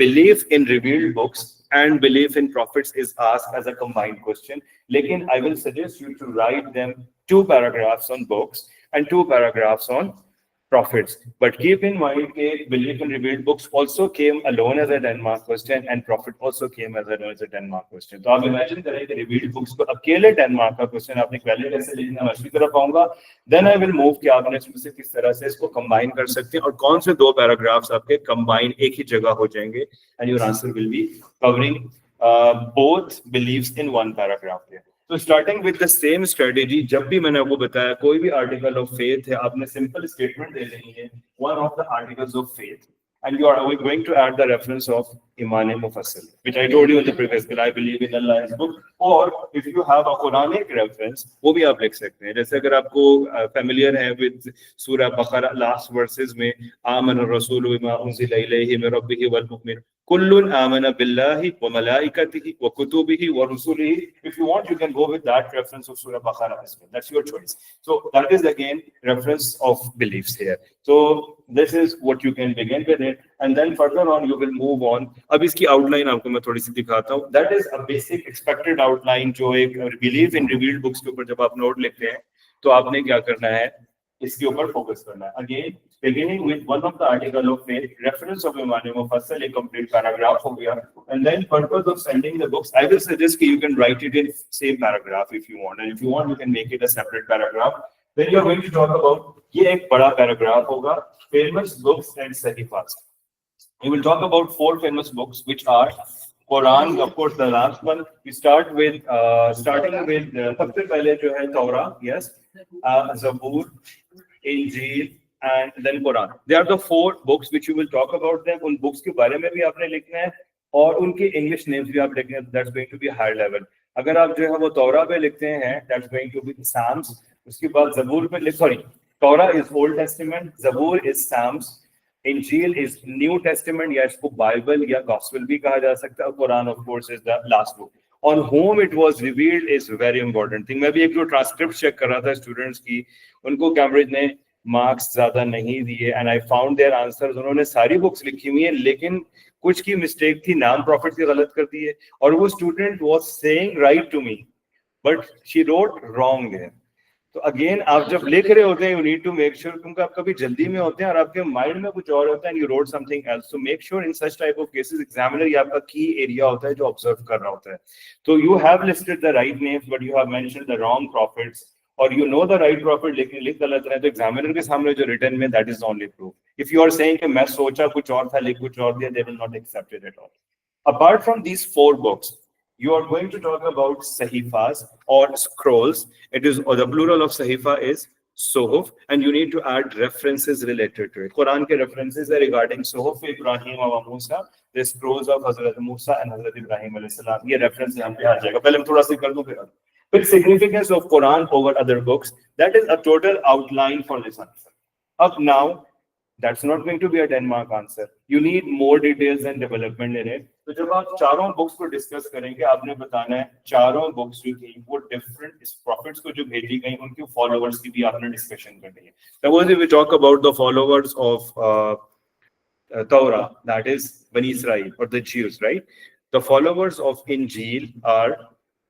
belief in revealed books and belief in prophets is asked as a combined question. Lekin I will suggest you to write them 2 paragraphs on books and 2 paragraphs on prophets. But keep in mind that belief in revealed books also came alone as a 10 mark question and prophet also came as a 10 mark question. तो आप imagine करें कि revealed books को अकेले 10 mark का question आपने पहले कैसे लिखना मैं उसी तरह पाऊंगा. Then I will move कि आपने इसमें से किस तरह से इसको combine कर सकते हैं और कौन से 2 paragraphs आपके combine एक ही जगह हो जाएंगे and your answer will be covering both beliefs in 1 paragraph there. तो starting with the same strategy, जब भी मैंने आपको बताया कोई भी आर्टिकल ऑफ फेथ है आपने सिंपल स्टेटमेंट दे देनी है one of the articles of faith and you are going to add the reference of Iman Mufassal, which I told you in the previous class. I believe in Allah's book. Or if you have a Quranic reference, वो भी आप लिख सकते हैं. जैसे अगर आपको familiar है with सूरह बकरा last verses में आमन रसूल बिमा उनज़िला इलैहि मिन रब्बिहि वल मुमिनून कुल्लुन आमना बिल्लाहि व मलाइकतिहि व कुतुबिहि व रुसुलिहि. If you want, you can go with that reference of Surah Baqarah as well. That's your choice. So that is again reference of beliefs here. So this is what you can begin with it, and then further on you will move on. अब इसकी outline आपको मैं थोड़ी सी दिखाता हूँ. That is a basic expected outline जो एक belief in revealed books के ऊपर जब आप note लिखते हैं तो आपने क्या करना है इसके ऊपर focus करना है. Again, beginning with one of the article of faith, reference of Iman Mufassal, a complete paragraph हो गया, and then purpose of sending the books. I will suggest that you can write it in same paragraph if you want, and if you want, you can make it a separate paragraph. Then you are going to talk about ये एक बड़ा paragraph होगा, famous books and sahifas. We will talk about 4 famous books, which are Quran, of course, the last one. We start with starting with सबसे पहले जो है Torah, yes, Zabur, Injil, and then Quran. They are the 4 books which you will talk about them. उन books के बारे में भी आपने लिखना है और उनके English names भी आप लिखने हैं. That's going to be high level. अगर आप जो है वो तौरा पे लिखते हैं, that's going to be Psalms. उसके बाद ज़बूर पे लिख, sorry, Torah is Old Testament, Zabur is Psalms, Injil is New Testament, या इसको Bible या Gospel भी कहा जा सकता है. Quran of course is the last book. On whom it was revealed is very important thing. मैं भी एक जो ट्रांसक्रिप्ट चेक कर रहा था स्टूडेंट्स की, उनको कैम्ब्रिज ने मार्क्स ज्यादा नहीं दिए and I found their answers. उन्होंने सारी बुक्स लिखी हुई है लेकिन कुछ की मिस्टेक थी, नाम प्रॉफिट की गलत कर दी है और वो student was saying right to me but she wrote wrong there. तो अगेन आप जब लिख रहे होते हैं you need to make sure, क्योंकि आप कभी जल्दी में होते हैं और आपके माइंड में कुछ और होता है and you wrote something else. So make sure in such type of cases examiner ये आपका की एरिया होता है जो ऑब्जर्व कर रहा होता है. तो you have listed the right names but you have mentioned the wrong profits और you know the right profit लेकिन लिख गलत रहे तो एग्जामिनर के सामने जो रिटर्न में that is only proof. If you are saying कि मैं सोचा कुछ और था लिख कुछ और दिया, they will not accept it at all. Apart from these 4 books you are going to talk about sahifas or scrolls. It is, or the plural of sahifa is suhuf, and you need to add references related to it. Quran ke references are regarding suhuf Ibrahim wa Musa, the scrolls of Hazrat Musa and Hazrat Ibrahim alayhi salam. ये reference यहाँ पे आ जाएगा. पहले मैं थोड़ा सा कर दूँ फिर. With significance of Quran over other books, that is a total outline for this answer. Up now, that's not going to be a 10-mark answer. You need more details and development in it. तो जब आप चारों books को discuss करेंगे आपने बताना है चारों बुक्स जो थी वो डिफरेंट इस प्रॉफिट्स को जो भेजी गई उनके फॉलोअर्स की भी आपने डिस्कशन करनी है. Suppose if we talk about the followers of Torah, that is Bani Israel or the Jews, right? The followers of Injil are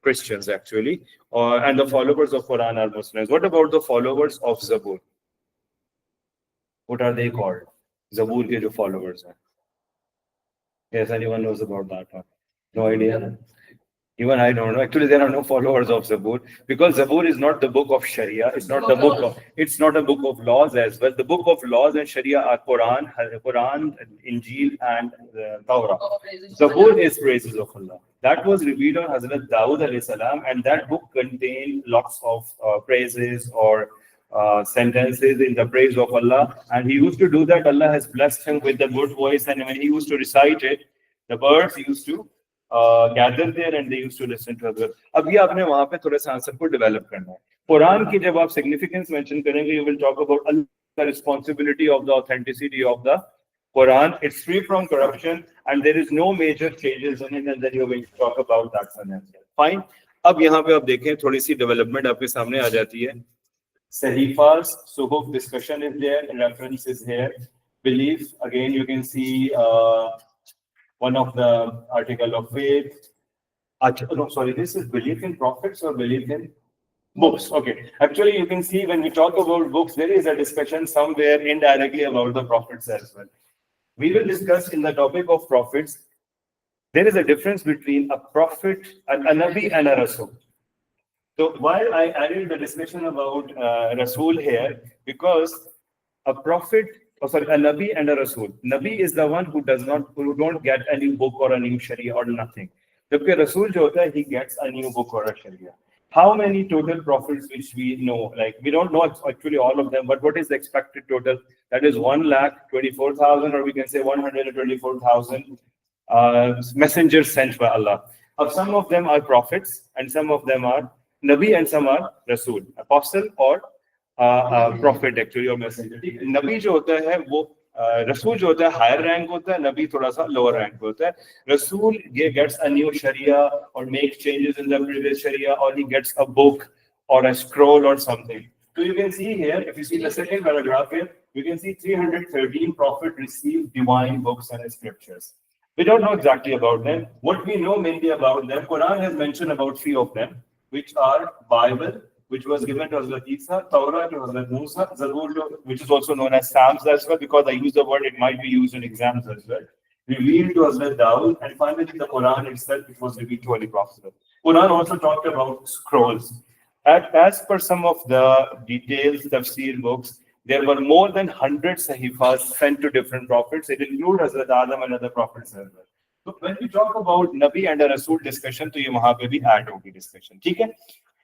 Christians actually, and the followers of Quran are Muslims. What about the followers of Zabur? What are they called? Zabur के जो followers हैं. Yes, anyone knows about that one? No idea. Even I don't know. Actually, there are no followers of Zabur because Zabur is not the book of Sharia. It's not the book of. It's not a book of laws as well. The book of laws and Sharia are Quran, Injil, and Torah. Zabur is praises of Allah. That was revealed on Hazrat Dawood alayhi salam, and that book contained lots of praises or sentences in the praise of Allah, and he used to do that. Allah has blessed him with the good voice, and when he used to recite it, the birds used to gather there and they used to listen to others. अब ये आपने वहाँ पे थोड़ा सा answer को develop करना है. कुरान की जब आप सिग्निफिकेंस मेंशन करेंगे, you will talk about the responsibility of the authenticity of the Quran. It's free from corruption and there is no major changes in it, and then you're going to talk about that one. Fine. अब यहाँ पे आप देखें थोड़ी सी development आपके सामने आ जाती है. Sahifas, Suhuf discussion is there, reference is here. Belief, again you can see one of the article of faith. No, sorry, this is belief in prophets or belief in books. Okay. Actually, you can see when we talk about books, there is a discussion somewhere indirectly about the prophets as well. We will discuss in the topic of prophets. There is a difference between a prophet, a Nabi, and a Rasul. So while I added the discussion about Rasul here, because a prophet, a Nabi and a Rasul. Nabi is the one who don't get a new book or a new Sharia or nothing. Jabki Rasul jo hota hai, he gets a new book or a Sharia. How many total prophets which we know? Like we don't know actually all of them, but what is the expected total? That is 1,24,000, or we can say 124,000 messengers sent by Allah. Some of them are prophets, and some of them are Nabi, and some are Rasul, apostle or prophet actually or messenger. Nabi जो होता है वो रसूल जो होता है higher rank होता है, नबी थोड़ा सा lower rank होता है. Rasul gets a new Sharia or makes changes in the previous Sharia, or he gets a book or a scroll or something. So you can see here, if you see the second paragraph here, you can see 313 prophets received divine books and scriptures. We don't know exactly about them. What we know mainly about them, Quran has mentioned about 3 of them, which are Bible, which was given to Hazrat Isa, Torah to Hazrat Musa, Zabur, which is also known as Psalms as well, because I use the word, it might be used in exams as well. Revealed to Hazrat Dawood, and finally the Quran itself, which was revealed to Holy Prophet. Quran also talked about scrolls. As per some of the details, tafsir books, there were more than 100 sahifas sent to different prophets. It includes Hazrat Adam and other prophets as well. So when we talk about Nabi and a Rasul discussion, तो ये वहाँ पे भी add होगी discussion. ठीक है?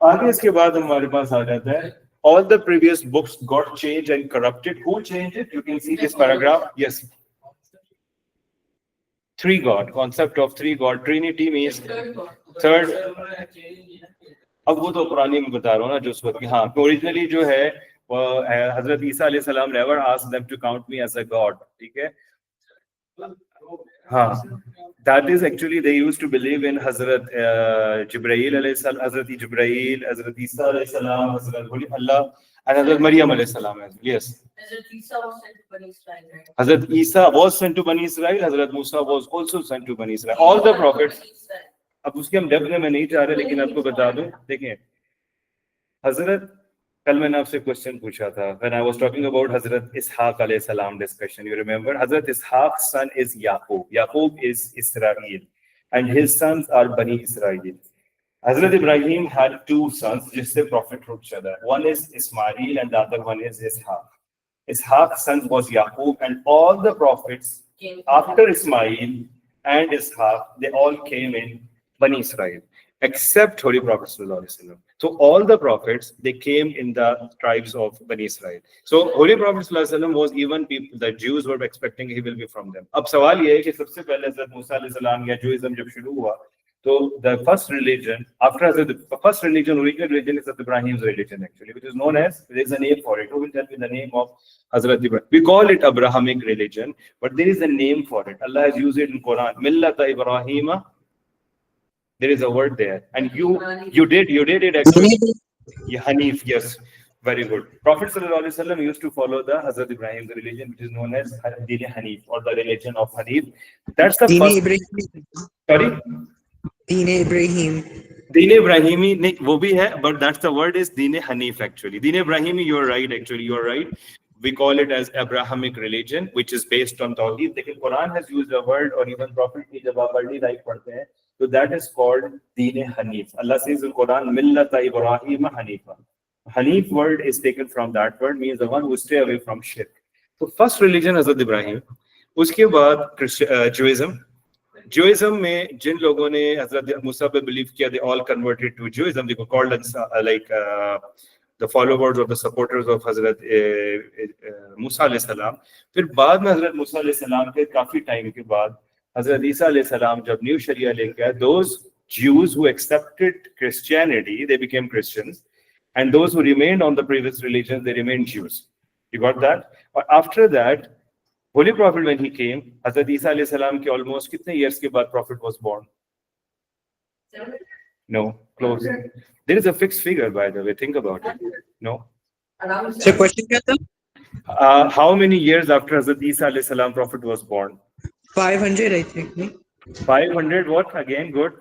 आगे इसके बाद हमारे पास आ जाता है. All the previous books got changed and corrupted. Who changed it? You can see this paragraph. Yes. 3 God. Concept of 3 God. Trinity means third. अब वो तो पुरानी में बता रहा हूँ ना जो उस वक्त की. हाँ, ओरिजिनली जो है वो हजरत ईसा अलैहि सलाम never asked them to count me as a god. ठीक है? हाँ, that is actually they used to believe in Hazrat Jibreel alayhi salam, Hazrat Jibreel, Hazrat Isa alayhi salam, Hazrat Allah, and Hazrat Maryam alayhi salam. Yes. Hazrat Isa was sent to Bani Israel, right? Hazrat Isa was sent to Bani Israel. Hazrat Musa was also sent to Bani Israel. All the prophets. अब उसके हम depth में नहीं जा रहे, लेकिन आपको बता दूं, देखिए, हजरत कल मैंने आपसे क्वेश्चन पूछा था when I was talking about Hazrat Ishaq alayhi salam discussion. You remember Hazrat Ishaq's son is Yaqub. Yaqub is Israel, and his sons are Bani Israel. Hazrat Ibrahim had 2 sons, जिससे prophet होता चला. One is Ismail and the other one is Ishaq. Ishaq's son was Yaqub, and all the prophets after Ismail and Ishaq, they all came in Bani Israel, except Holy Prophet sallallahu alaihi wasallam. So all the prophets, they came in the tribes of Bani Israel. So Holy Prophet sallallahu alaihi wasallam was even people, the Jews were expecting he will be from them. अब सवाल ये है कि सबसे पहले हज़रत मूसा अलैहि सलाम या Judaism जब शुरू हुआ, तो the first religion, after the first religion, original religion is Ibrahim's religion actually, which is known as, there is a name for it. Who will tell me the name of Hazrat Ibrahim? We call it Abrahamic religion, but there is a name for it. Allah has used it in Quran. Millata Ibrahima. There is a word there, and you did it actually. Yeah, Hanif, yes, very good. Prophet sallallahu alaihi wasallam used to follow the Hazrat Ibrahim's religion, which is known as Deen Hanif, or the religion of Hanif. That's the first. Ibrahim. Sorry. Deen Ibrahim. Deen Ibrahimi, wo bhi hai, but that's the word is Deen Hanif actually. Deen Ibrahimi, you're right actually, you're right. We call it as Abrahamic religion, which is based on Tawheed. The Quran has used a word, or even Prophet ki jab aap early life padhte hain, so that is called Deen Hanif. Allah says in Quran, Millata Ibrahim Hanifa. Hanif word is taken from that word, means the one who stay away from shirk. So first religion Hazrat Ibrahim. Uske baad Judaism. Judaism में जिन लोगों ने हजरत मूसा पे believe किया, they all converted to Judaism. They were called the followers or the supporters of Hazrat Musa alayhi salam. फिर बाद में हजरत मूसा alayhi salam के काफी टाइम के बाद हजरत ईसा alayhi salam जब न्यू शरिया लेके आए, those Jews who accepted Christianity, they became Christians, and those who remained on the previous religions, they remained Jews. You got that? But after that, Holy Prophet, when he came, Hazrat Isa alayhi salam ke almost kitne years ke baad Prophet was born? No, close. There is a fixed figure, by the way. Think about it. No. So question kya tha? How many years after Hazrat Isa alayhi salam Prophet was born? 500, I think. 500 what again? Good.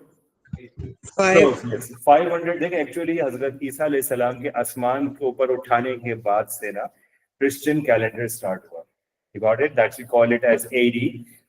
So, 5. yes, 500 देखें actually हजरत ईसा अलैहि सलाम के आसमान के ऊपर उठाने के बाद से ना क्रिश्चियन कैलेंडर स्टार्ट हुआ. You got it? That's we call it as AD.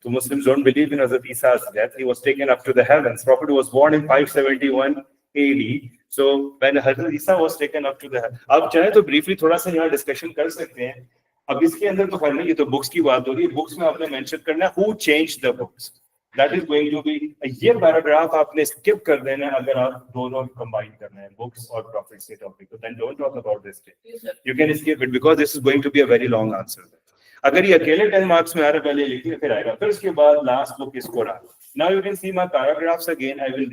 So Muslims don't believe in Hazrat Isa's death. He was taken up to the heavens. Prophet was born in 571 AD. So when Hazrat Isa was taken up to the heavens, आप चाहे तो briefly थोड़ा सा यहाँ discussion कर सकते हैं. अब इसके अंदर तो करना, ये तो बुक्स की बात हो रही है. बुक्स में आपने मेंशन करना है who changed the books. That is going to be ये पैराग्राफ आपने स्किप कर देना है अगर आप दोनों कंबाइन करना है बुक्स और प्रॉफिट्स के टॉपिक को. Then don't talk about this. You can skip it because this is going to be a very long answer. अगर ये अकेले 10 मार्क्स में आ रहा है पहले लिखिए फिर आएगा. फिर उसके बाद लास्ट बुक इस Quran. Now you can see my paragraphs again. I will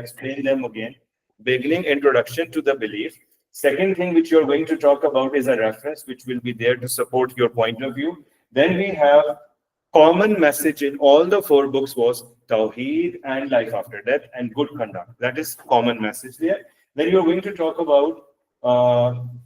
explain them again. Beginning introduction to the belief. Second thing which you are going to talk about is a reference which will be there to support your point of view. Then we have common message in all the 4 books was Tawheed and life after death and good conduct. That is common message there. Then you are going to talk about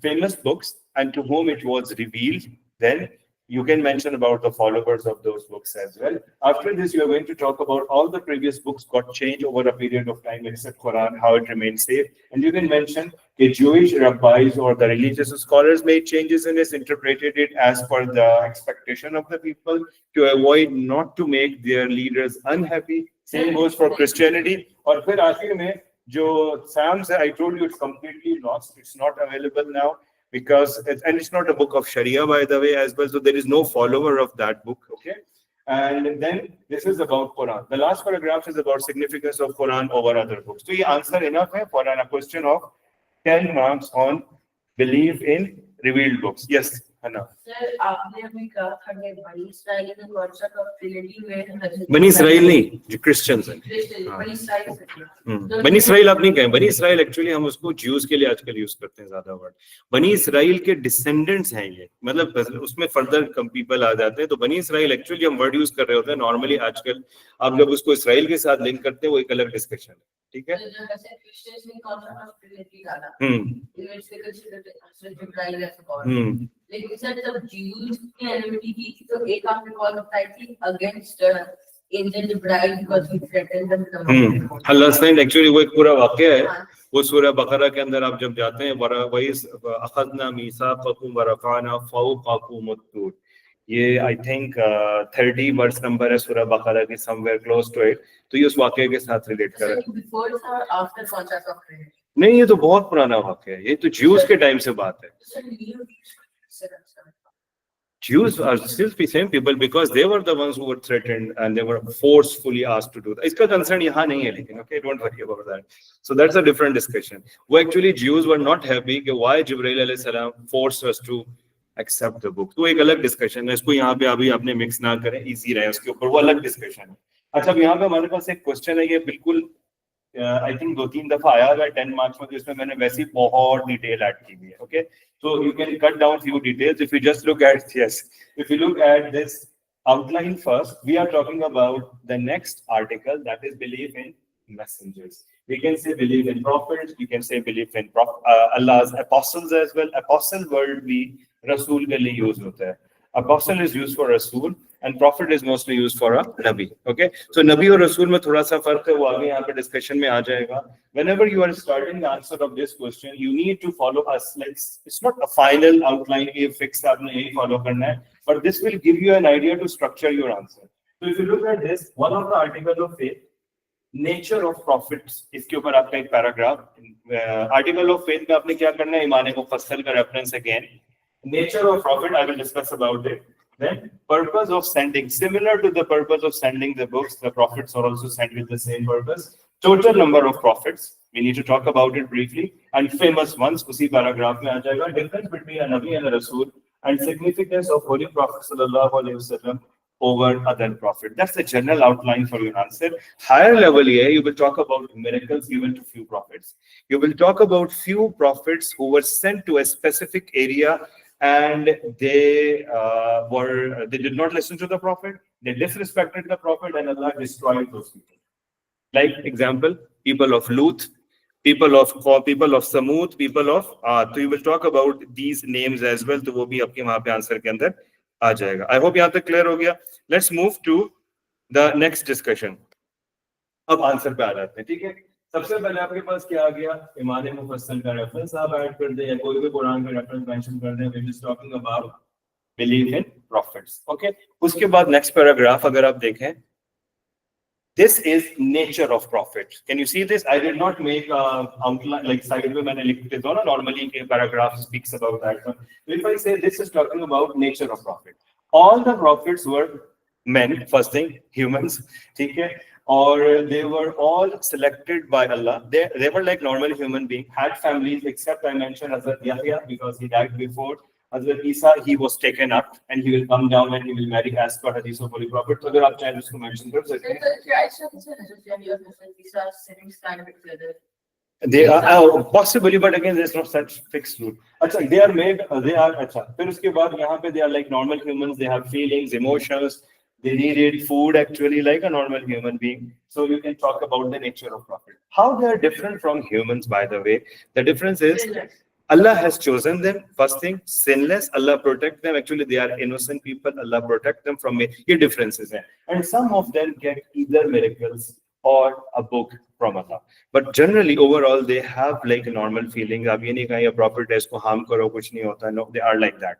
famous books and to whom it was revealed. Then you can mention about the followers of those books as well. After this, you are going to talk about all the previous books got changed over a period of time, except Quran, how it remains safe. And you can mention the Jewish rabbis or the religious scholars made changes in this, interpreted it as per the expectation of the people to avoid not to make their leaders unhappy. Same goes for Christianity. और फिर आखिर में जो Psalms, I told you it's completely lost. It's not available now. Because and it's not a book of Sharia, by the way, as well. So there is no follower of that book. Okay. And then this is about Quran. The last paragraph is about significance of Quran over other books. So, ये answer enough है for a question of 10 marks on belief in revealed books. Yes, Hannah. Sir, आपने अभी कहा था कि बनी Israel के concept of Trinity में बनी इसराइल नहीं, जो क्रिश्चियंस हैं. बनी इस्राइल बनी इसराइल आप नहीं कहें. बनी इसराइल एक्चुअली हम उसको ज्यूज के लिए आजकल यूज करते हैं ज्यादा वर्ड. बनी इसराइल के डिसेंडेंट्स हैं ये, मतलब उसमें फर्दर कम पीपल आ जाते हैं. तो बनी इसराइल एक्चुअली हम वर्ड यूज कर रहे होते हैं नॉर्मली. आजकल आप जब उसको इसराइल के साथ लिंक करते हैं वो एक अलग डिस्कशन है. ठीक है. क्रिश्चियंस ने कॉन्सेप्ट ऑफ ट्रिनिटी डाला. It's considered as a god. लेकिन सर जब ज्यूज की एनिमिटी की तो एक आपने कॉल बताई थी against angel Jibril because he threatened them. Allah से एक्चुअली वो एक पूरा वाकया है. वो सूरह बकरा के अंदर आप जब जाते हैं वही अखज़ना मीसाक़कुम व रफ़अना फ़ौक़कुम अत-तूर, ये आई थिंक 30 वर्स नंबर है सूरह बकरा के, समवेयर क्लोज टू इट. तो ये उस वाकये के साथ रिलेट कर रहा है. बिफोर और आफ्टर कॉन्सेप्ट ऑफ ट्रिनिटी नहीं, ये तो बहुत पुराना वाकया है. ये तो ज्यूज के टाइम से बात है. Jews are still the same people because they were the ones who were threatened and they were forcefully asked to do that. इसका concern यहाँ नहीं है लेकिन, okay, don't worry about that. So that's a different discussion. वो actually Jews were not happy कि why Jibreel alayhi salam forced us to accept the book. तो एक अलग discussion है. इसको यहाँ पे अभी आपने mix ना करें, easy रहे उसके ऊपर, वो अलग discussion है. अच्छा, अब यहाँ पे हमारे पास एक question है, ये बिल्कुल आई थिंक 2-3 दफा आया है 10 मार्क्स में, जिसमें मैंने वैसे ही बहुत डिटेल ऐड की हुई है. Okay, so you can cut down few details if you just look at, yes, if you look at this outline first, we are talking about the next article, that is belief in messengers. We can say belief in prophets, we can say belief in Allah's apostles as well. Apostle word भी रसूल के लिए use होता है. Apostle is used for Rasul and prophet is mostly used for a Nabi. Okay, so Nabi और Rasul में थोड़ा सा फर्क है, वो आगे यहाँ पे discussion में आ जाएगा. Whenever you are starting the answer of this question, you need to follow us. Like, it's not a final outline ये fixed आपने यही follow करना है, but this will give you an idea to structure your answer. So if you look at this, one of the articles of faith, nature of prophets, इसके ऊपर आपका एक paragraph. Article of faith में आपने क्या करना है, ईमान मुफस्सल का reference again. Nature of prophet, I will discuss about it. Then purpose of sending, similar to the purpose of sending the books, the prophets are also sent with the same purpose. Total number of prophets, we need to talk about it briefly. And famous ones, उसी paragraph में आ जाएगा. Difference between a Nabi and a Rasul, and significance of Holy Prophet sallallahu alaihi wasallam over other prophet. That's the general outline for your answer. Higher level here, you will talk about miracles given to few prophets. You will talk about few prophets who were sent to a specific area and they did not listen to the prophet, they disrespected the prophet, and Allah destroyed those people. Like example, people of Lut, people of Samud, people of Ad. So you will talk about these names as well. तो वो भी आपके वहाँ पे answer के अंदर आ जाएगा. I hope यहाँ तक clear हो गया. Let's move to the next discussion. अब आंसर पे आ जाते हैं, ठीक है। सबसे पहले आपके पास क्या आ गया, इमाम मुफस्सल का रेफरेंस आप ऐड कर दें या कोई भी कुरान का रेफरेंस मेंशन कर दें, which is talking about believe in profits, okay. उसके बाद नेक्स्ट पैराग्राफ अगर आप देखें, this is nature of profit. Can you see this? I did not make outline like side में मैंने लिख दिया ना, normally के paragraph speaks about that one. So if I say this is talking about nature of profit, all the profits were men, first thing, humans, ठीक है, or they were all selected by Allah. They were like normal human being, had families, except I mentioned Hazrat Yahya because he died before. Hazrat Isa, he was taken up and he will come down and he will marry as per hadith of Holy Prophet. So अगर आप चाहें उसको mention कर सकते हैं. They are possibly, but again, there's not such fixed rule. अच्छा, they are made, they are अच्छा. फिर उसके बाद यहाँ पे they are like normal humans. They have feelings, emotions. They needed food actually like a normal human being. So you can talk about the nature of profit. How they are different from humans, by the way. The difference is Allah has chosen them. First thing, sinless. Allah protect them. Actually, they are innocent people. Allah protect them from ये differences हैं. And some of them get either miracles or a book from Allah. But generally, overall, they have like a normal feeling. अब ये नहीं कहीं ये prophet है इसको harm करो कुछ नहीं होता. No, they are like that.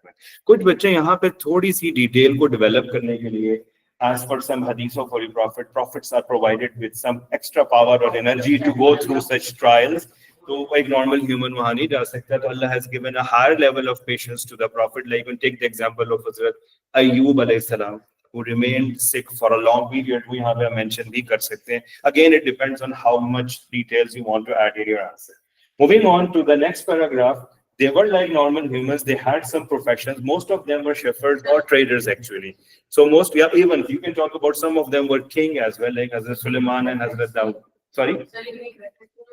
कुछ बच्चे यहाँ पे थोड़ी सी detail को develop करने के लिए, as per some hadith of Holy Prophet, prophets are provided with some extra power or energy to go through such trials. तो एक normal human वहाँ नहीं जा सकता. तो Allah has given a higher level of patience to the prophet. Like you can take the example of Hazrat Ayyub alayhi salam, who remained sick for a long period. We have a mention भी कर सकते हैं. Again, it depends on how much details you want to add in your answer. Moving on to the next paragraph. They were like normal humans. They had some professions. Most of them were shepherds or traders actually. So most, yeah, even you can talk about some of them were king as well, like Hazrat Suleiman and Hazrat Daud. Sorry?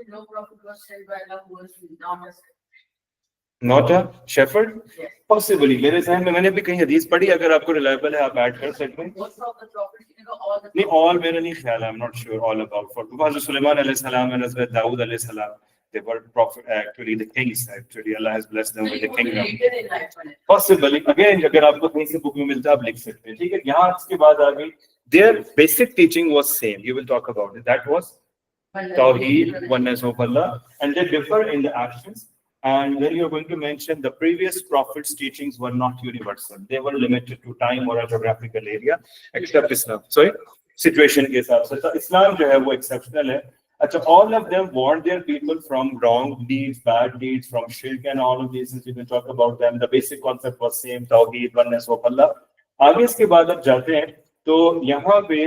No prophet was sent by Allah who was not a shepherd? Yes. Possibly. मेरे ज़हन में मैंने भी कहीं हदीस पढ़ी, अगर आपको reliable है आप ऐड कर सकते हैं. Most of the prophets, all the. नहीं, all मेरा नहीं ख्याल है. I'm not sure all about. For Hazrat Suleiman alayhi salam and Hazrat Daud alayhi salam, they were prophet, actually the kings. Actually, Allah has blessed them with the kingdom. Possibly. Again, अगर आपको कहीं से book में मिलता है आप लिख सकते हैं. ठीक है. यहाँ इसके बाद आ गई. Their basic teaching was same. You will talk about it. That was Tawheed, oneness of Allah, and they differ in the actions. And then you're going to mention the previous prophets' teachings were not universal. They were limited to time or a geographical area, except Islam. Sorry, situation के हिसाब से. Islam जो है वो exceptional है. अच्छा, all of them warned their people from wrong deeds, bad deeds, from shirk and all of these things. You can talk about them. The basic concept was same, Tawheed, oneness of Allah. आगे इसके बाद अब जाते हैं तो यहाँ पे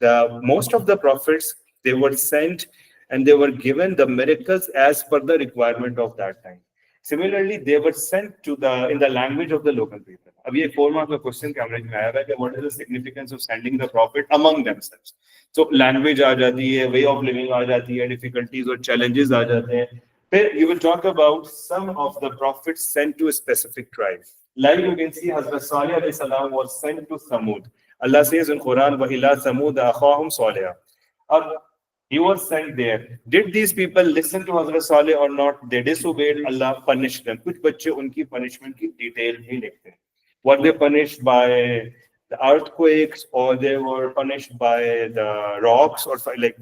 the most of the prophets, they were sent and they were given the miracles as per the requirement of that time. Similarly, they were sent to in the language of the local people. अब ये 4 mark का question कैमरे में आया है कि what is the significance of sending the prophet among themselves. So language आ जाती है, way of living आ जाती है, difficulties और challenges आ जाते हैं. Then you will talk about some of the prophets sent to a specific tribe. Like you can see, Hazrat Salih alayhi salam was sent to Samud. Allah says in Quran, وَإِلَىٰ ثَمُودَ أَخَاهُمْ صَالِحًا. He was sent there. Did these people listen to Hazrat Saleh or not? They disobeyed. Allah punished them. कुछ बच्चे उनकी punishment की detail नहीं लिखते हैं. Were they punished by the earthquakes or they were punished by the rocks or like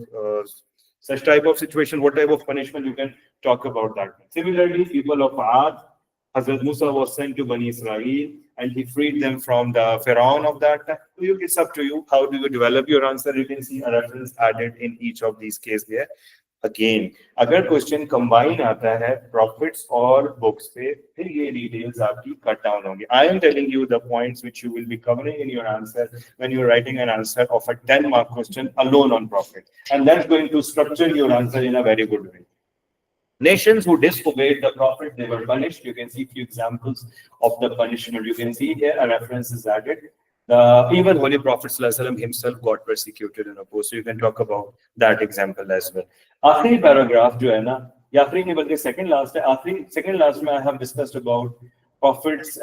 such type of situation? What type of punishment you can talk about that? Similarly, people of Aad, Hazrat Musa was sent to Bani Israel and he freed them from the Pharaoh of that time. So it's up to you. How do you develop your answer? You can see a reference added in each of these cases here. Again, अगर question combine आता है prophets और books पे, फिर ये details आपकी cut down होंगी. I am telling you the points which you will be covering in your answer when you are writing an answer of a 10-mark question alone on prophet. And that's going to structure your answer in a very good way. Nations who disobeyed the prophet, they were punished. You can see few examples of the punishment. You can see here a reference is added. Even Holy Prophet ﷺ himself got persecuted and opposed. So you can talk about that example as well. आखिरी paragraph जो है ना, या आखिरी नहीं बल्कि second last है. Second last में I have discussed about prophets,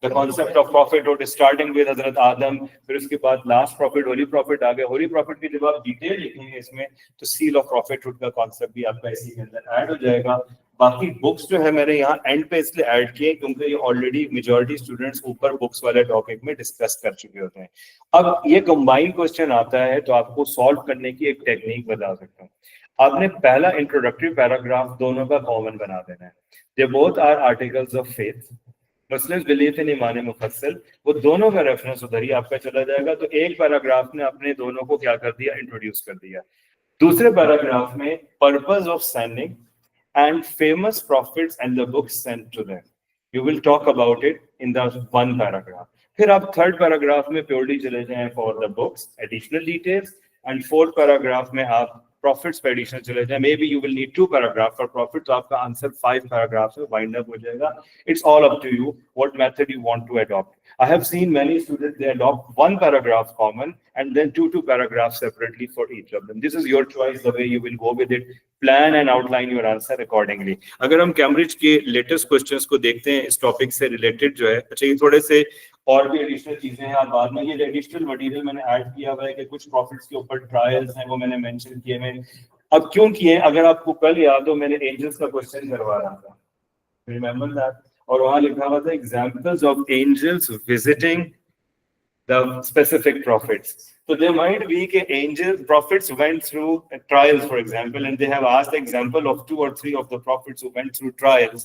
the concept of prophethood starting with Hazrat Adam. फिर उसके बाद last prophet, Holy Prophet आ गया. Holy Prophet की जब आप detail लिखेंगे इसमें, तो seal of prophethood का concept भी आपका इसी के अंदर add हो जाएगा. बाकी बुक्स जो है मैंने यहाँ एंड पे इसलिए ऐड किए क्योंकि ये ऑलरेडी मेजॉरिटी स्टूडेंट्स ऊपर बुक्स वाले टॉपिक में डिस्कस कर चुके होते हैं। अब ये कंबाइंड क्वेश्चन आता है तो आपको सॉल्व करने की एक टेक्निक बता सकता हूँ। आपने पहला इंट्रोडक्टरी पैराग्राफ दोनों का कॉमन बना देना है। They both are articles of faith, Muslims believe in ईमान मुफस्सल, वो दोनों का रेफरेंस उधर ही आपका चला जाएगा। तो एक पैराग्राफ में अपने दोनों को क्या कर दिया, इंट्रोड्यूस कर दिया। दूसरे पैराग्राफ में purpose of sending and famous prophets and the books sent to them. You will talk about it in the one paragraph. फिर आप थर्ड पैराग्राफ में प्योरली चले जाएं for the books, additional details, and fourth paragraph में आप prophets पे additional चले जाएं। Maybe you will need 2 paragraph for prophet, तो आपका आंसर 5 पैराग्राफ में वाइंड अप हो जाएगा। It's all up to you what method you want to adopt. I have seen many students, they adopt one paragraph common and then two paragraphs separately for each of them. This is your choice, the way you will go with it. Plan and outline your answer accordingly. अगर हम Cambridge के latest questions को देखते हैं इस topic से related जो है, अच्छा ये थोड़े से और भी एडिशनल चीजें हैं, आप बाद में ये एडिशनल मटेरियल मैंने ऐड किया हुआ है कि कुछ प्रॉफिट्स के ऊपर ट्रायल्स हैं वो मैंने मेंशन किए हैं। अब क्यों किए, अगर आपको कल याद हो मैंने एंजल्स का क्वेश्चन करवा रहा था, रिमेंबर दैट, और वहां लिखा हुआ था examples of angels visiting the specific prophets. So there might be angel prophets went through trials, for example, and they have asked the example of 2 or 3 of the prophets who went through trials.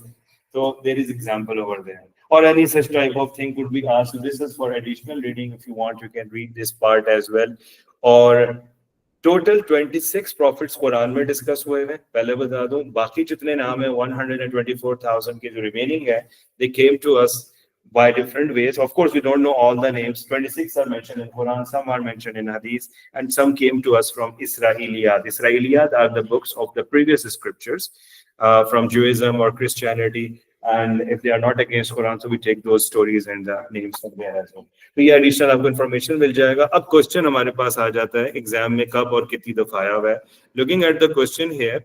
So there is example over there, or any such type of thing could be asked. So this is for additional reading. If you want, you can read this part as well. Or total 26 profits Quran में discuss हुए हैं, पहले बता दूं। बाकी जितने नाम है 124,000 के जो रिमेनिंग है, they came to us by different ways. Of course, we don't know all the names. 26 are mentioned in Quran, some are mentioned in Hadith, and some came to us from Israeliyat. Israeliyat are the books of the previous scriptures from Judaism or Christianity. And if they are not against Quran, so we take those stories and the names from there as well. तो ये additional आपको information मिल जाएगा। अब question हमारे पास आ जाता है exam में कब और कितनी दफा आया हुआ है। Looking at the question here,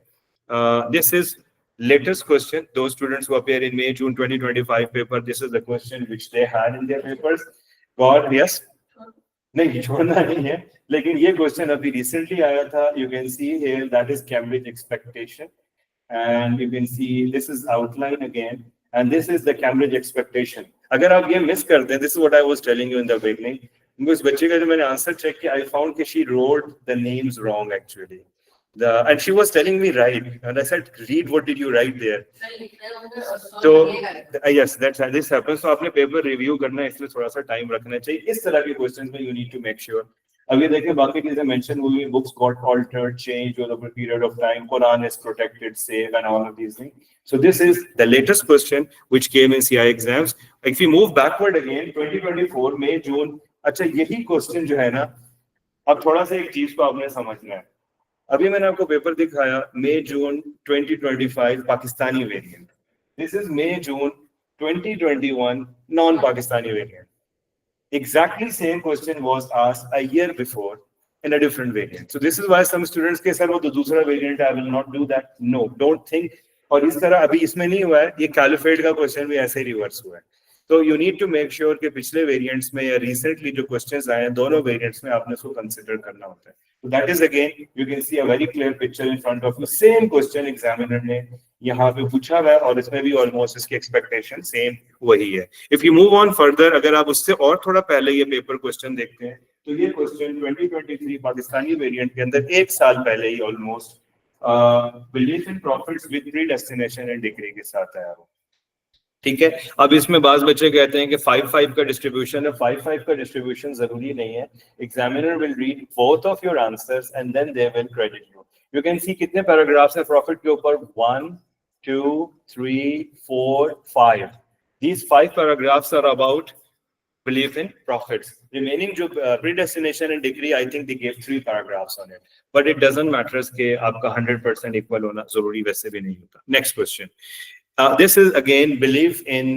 this is latest question. Those students who appear in May, June 2025 paper, this is the question which they had in their papers. God, yes? नहीं छोड़ना नहीं है, लेकिन ये क्वेश्चन अभी रिसेंटली आया था। You can see here that is Cambridge expectation, and you can see this is outline again, and this is the Cambridge expectation. अगर आप ये मिस करते हैं, this is what I was telling you in the beginning. उस बच्चे का जो मैंने आंसर चेक किया, I found that she wrote the names wrong actually. And she was telling me right, and I said, read what did you write there. So yes, this happens. So आपने paper review करना है, इसलिए थोड़ा सा time रखना चाहिए। इस तरह के क्वेश्चंस में you need to make sure. अभी देखिए बाकी चीजें मेंशन हुई, books got altered, changed over a period of time, Quran is protected, safe, and all of these things. So this is the latest question which came in CI exams. If we move backward again, 2024 May June, अच्छा यही question जो है ना, अब थोड़ा सा एक चीज को आपने समझना है। अभी मैंने आपको पेपर दिखाया May June 2025 Pakistani variant, this is May June 2021 non Pakistani variant. Exactly same question was asked a year before in a different variant. So this is why some students के सर वो तो दूसरा variant, I will not do that. No, don't think. और इस तरह अभी इसमें नहीं हुआ है, ये कैलिफेट का क्वेश्चन भी ऐसे ही रिवर्स हुआ है। तो you need to make sure कि पिछले वेरिएंट्स में या रिसेंटली जो क्वेश्चंस आए हैं दोनों वेरिएंट्स में आपने उसको कंसीडर करना होता है। So that is again, you can see a very clear picture in front of you. Same question examiner ने यहाँ पे पूछा हुआ है और इसमें भी ऑलमोस्ट इसकी एक्सपेक्टेशन सेम वही है। If you move on further, अगर आप उससे और थोड़ा पहले ये पेपर क्वेश्चन देखते हैं तो ये क्वेश्चन 2023 पाकिस्तानी वेरिएंट के अंदर एक साल पहले ही almost belief in prophets with predestination and decree के साथ आया हो। ठीक है, अब इसमें बाज बच्चे कहते हैं कि 5-5 का डिस्ट्रीब्यूशन है। 5-5 का डिस्ट्रीब्यूशन जरूरी नहीं है। Examiner will read both of your answers and then they will credit you. You can see कितने पैराग्राफ्स हैं प्रॉफिट के ऊपर, 1 2 3 4 5। These 5 paragraphs are about belief in profits. Remaining जो predestination and degree, I think they gave 3 paragraphs on it, but it doesn't matter कि आपका 100% equal होना जरूरी वैसे भी नहीं होता। Next question. This is again belief in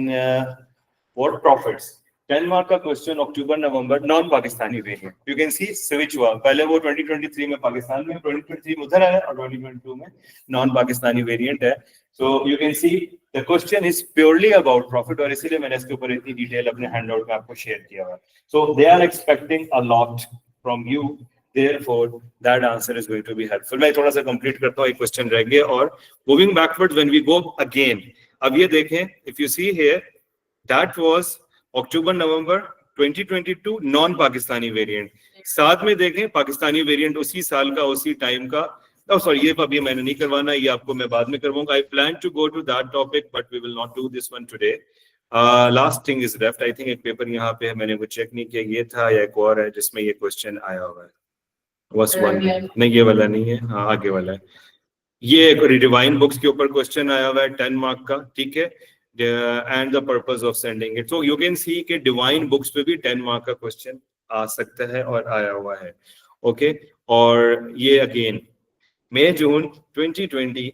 what profits. 10 mark का question, October November, non Pakistani variant. You can see switch हुआ, पहले वो 2023 में पाकिस्तान में, 2023 में उधर आया और 2022 में non Pakistani variant है। So you can see the question is purely about profit, और इसीलिए मैंने इसके ऊपर इतनी डिटेल अपने हैंडआउट में आपको शेयर किया हुआ है। So they are expecting a lot from you. Therefore, that answer is going to be helpful. मैं थोड़ा सा complete करता हूँ, एक question रह गया और moving backwards when we go again. अब ये देखें, if you see here, that was October November 2022 non-Pakistani variant. साथ में देखें पाकिस्तानी वेरिएंट उसी साल का उसी टाइम का. Oh, sorry, ये अभी मैंने नहीं करवाना, ये आपको मैं बाद में करवाऊंगा. I plan to go to that topic, but we will not do this one today. Last thing is left. I think एक पेपर यहाँ पे है, मैंने वो चेक नहीं किया, ये था या एक और है जिसमें ये क्वेश्चन आया हुआ है. Was one नहीं, ये वाला नहीं है, हाँ आगे वाला है. ये एक डिवाइन बुक्स के ऊपर क्वेश्चन आया हुआ है 10 मार्क का, ठीक है. And the purpose of sending it. So you can see कि डिवाइन बुक्स पे भी 10 मार्क का क्वेश्चन आ सकता है और आया हुआ है. ओके, और ये again May, June 2020,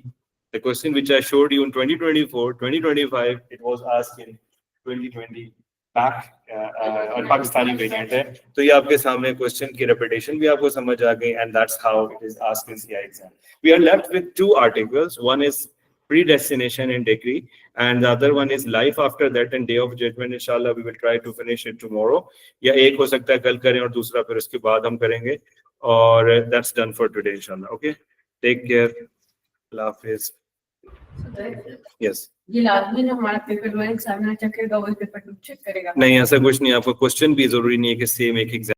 the question which I showed you in 2024, 2025, it was asked in 2020 back और पाकिस्तानी वेरिएंट है. तो ये आपके सामने क्वेश्चन की रेपिटेशन भी आपको समझ आ गई, and that's how it is asked in CI exam. We are left with two articles. One is predestination and decree, and the other one is life after that and day of judgment. Inshallah, we will try to finish it tomorrow. या एक हो सकता है कल करें और दूसरा फिर उसके बाद हम करेंगे. और that's done for today, inshallah. Okay. Take care. Allah Hafiz. Yes. ये लाजमी ना हमारा पेपर वन एग्जामिनर चेक करेगा, वो पेपर टू चेक करेगा. नहीं, ऐसा कुछ नहीं. आपको क्वेश्चन भी जरूरी नहीं है कि सेम एक एग्जाम